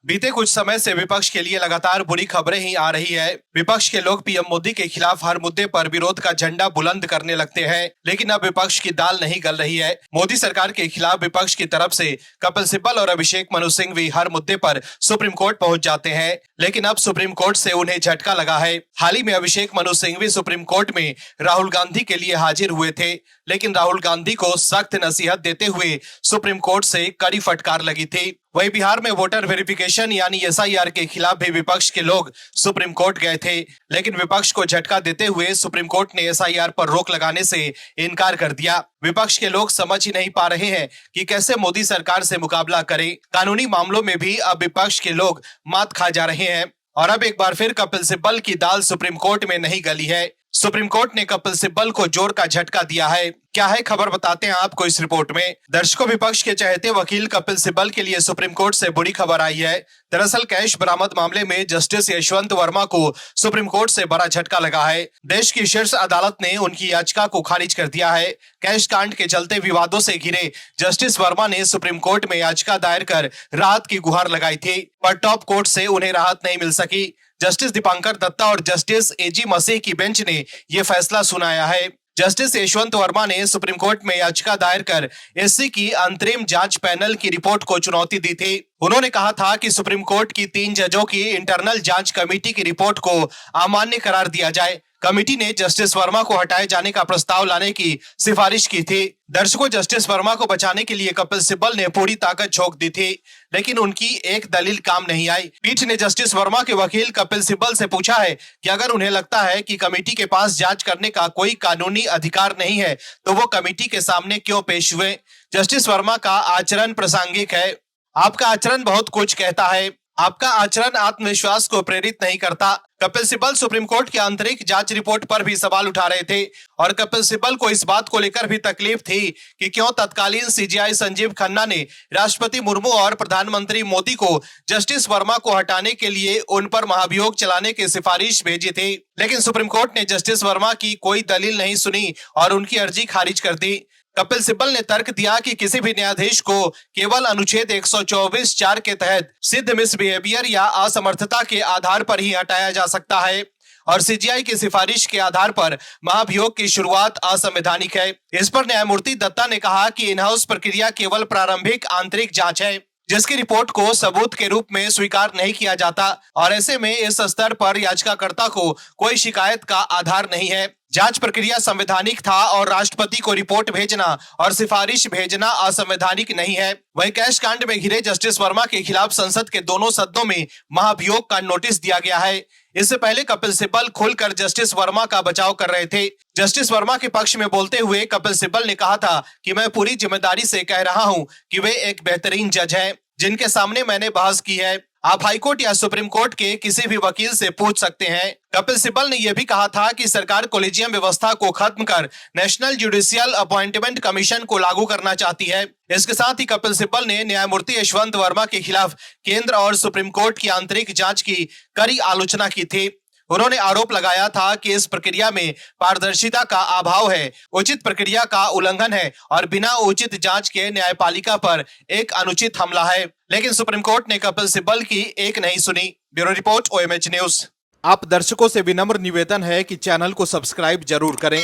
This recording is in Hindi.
बीते कुछ समय से विपक्ष के लिए लगातार बुरी खबरें ही आ रही है। विपक्ष के लोग पीएम मोदी के खिलाफ हर मुद्दे पर विरोध का झंडा बुलंद करने लगते हैं, लेकिन अब विपक्ष की दाल नहीं गल रही है। मोदी सरकार के खिलाफ विपक्ष की तरफ से कपिल सिब्बल और अभिषेक मनु सिंघवी हर मुद्दे पर सुप्रीम कोर्ट पहुंच जाते हैं, लेकिन अब सुप्रीम कोर्ट से उन्हें झटका लगा है। हाल ही में अभिषेक मनु सिंघवी सुप्रीम कोर्ट में राहुल गांधी के लिए हाजिर हुए थे, लेकिन राहुल गांधी को सख्त नसीहत देते हुए सुप्रीम कोर्ट से कड़ी फटकार लगी थी। वहीं बिहार में वोटर वेरिफिकेशन यानी एसआईआर के खिलाफ भी विपक्ष के लोग सुप्रीम कोर्ट गए थे, लेकिन विपक्ष को झटका देते हुए सुप्रीम कोर्ट ने एसआईआर पर रोक लगाने से इनकार कर दिया। विपक्ष के लोग समझ ही नहीं पा रहे हैं कि कैसे मोदी सरकार से मुकाबला करें। कानूनी मामलों में भी अब विपक्ष के लोग मात खा जा रहे हैं और अब एक बार फिर कपिल सिब्बल की दाल सुप्रीम कोर्ट में नहीं गली है। सुप्रीम कोर्ट ने कपिल सिब्बल को जोर का झटका दिया है। क्या है खबर, बताते हैं आपको इस रिपोर्ट में। दर्शकों, विपक्ष के चहेते वकील कपिल सिब्बल के लिए सुप्रीम कोर्ट से बुरी खबर आई है। दरअसल कैश बरामद मामले में जस्टिस यशवंत वर्मा को सुप्रीम कोर्ट से बड़ा झटका लगा है। देश की शीर्ष अदालत ने उनकी याचिका को खारिज कर दिया है। कैश कांड के चलते विवादों से घिरे जस्टिस वर्मा ने सुप्रीम कोर्ट में याचिका दायर कर राहत की गुहार लगाई थी, पर टॉप कोर्ट से उन्हें राहत नहीं मिल सकी। जस्टिस दीपांकर दत्ता और जस्टिस एजी मसीह की बेंच ने यह फैसला सुनाया है। जस्टिस यशवंत वर्मा ने सुप्रीम कोर्ट में याचिका दायर कर एससी की अंतरिम जांच पैनल की रिपोर्ट को चुनौती दी थी। उन्होंने कहा था कि सुप्रीम कोर्ट की 3 जजों की इंटरनल जांच कमेटी की रिपोर्ट को अमान्य करार दिया जाए। कमेटी ने जस्टिस वर्मा को हटाए जाने का प्रस्ताव लाने की सिफारिश की थी। दर्शकों, जस्टिस वर्मा को बचाने के लिए कपिल सिब्बल ने पूरी ताकत झोंक दी थी, लेकिन उनकी एक दलील काम नहीं आई। पीठ ने जस्टिस वर्मा के वकील कपिल सिब्बल से पूछा है कि अगर उन्हें लगता है कि कमेटी के पास जांच करने का कोई कानूनी अधिकार नहीं है, तो वो कमेटी के सामने क्यों पेश हुए। जस्टिस वर्मा का आचरण प्रासंगिक है। आपका आचरण बहुत कुछ कहता है। आपका आचरण आत्मविश्वास को प्रेरित नहीं करता। कपिल सिब्बल सुप्रीम कोर्ट की आंतरिक जांच रिपोर्ट पर भी सवाल उठा रहे थे और कपिल सिब्बल को इस बात को लेकर भी तकलीफ थी कि क्यों तत्कालीन सीजेआई संजीव खन्ना ने राष्ट्रपति मुर्मू और प्रधानमंत्री मोदी को जस्टिस वर्मा को हटाने के लिए उन पर महाभियोग चलाने की सिफारिश भेजी थी, लेकिन सुप्रीम कोर्ट ने जस्टिस वर्मा की कोई दलील नहीं सुनी और उनकी अर्जी खारिज कर दी। कपिल सिब्बल ने तर्क दिया कि किसी भी न्यायाधीश को केवल अनुच्छेद 124(4) के तहत सिद्ध मिसबिहेवियर या असमर्थता के आधार पर ही हटाया जा सकता है और सीजीआई की सिफारिश के आधार पर महाभियोग की शुरुआत असंवैधानिक है। इस पर न्यायमूर्ति दत्ता ने कहा कि इन हाउस प्रक्रिया केवल प्रारंभिक आंतरिक जांच है, जिसकी रिपोर्ट को सबूत के रूप में स्वीकार नहीं किया जाता और ऐसे में इस स्तर पर याचिकाकर्ता को कोई शिकायत का आधार नहीं है। जांच प्रक्रिया संवैधानिक था और राष्ट्रपति को रिपोर्ट भेजना और सिफारिश भेजना असंवैधानिक नहीं है। वहीं कैश कांड में घिरे जस्टिस वर्मा के खिलाफ संसद के दोनों सदनों में महाभियोग का नोटिस दिया गया है। इससे पहले कपिल सिब्बल खुलकर जस्टिस वर्मा का बचाव कर रहे थे। जस्टिस वर्मा के पक्ष में बोलते हुए कपिल सिब्बल ने कहा था कि मैं पूरी जिम्मेदारी से कह रहा हूं कि वे एक बेहतरीन जज हैं, जिनके सामने मैंने बहस की है। आप हाईकोर्ट या सुप्रीम कोर्ट के किसी भी वकील से पूछ सकते हैं। कपिल सिब्बल ने यह भी कहा था कि सरकार कॉलेजियम व्यवस्था को खत्म कर नेशनल जुडिशियल अपॉइंटमेंट कमीशन को लागू करना चाहती है। इसके साथ ही कपिल सिब्बल ने न्यायमूर्ति यशवंत वर्मा के खिलाफ केंद्र और सुप्रीम कोर्ट की आंतरिक जांच की कड़ी आलोचना की थी। उन्होंने आरोप लगाया था कि इस प्रक्रिया में पारदर्शिता का अभाव है, उचित प्रक्रिया का उल्लंघन है और बिना उचित जांच के न्यायपालिका पर एक अनुचित हमला है, लेकिन सुप्रीम कोर्ट ने कपिल सिब्बल की एक नहीं सुनी। Bureau report, OMH news. आप दर्शकों से विनम्र निवेदन है कि चैनल को सब्सक्राइब जरूर करें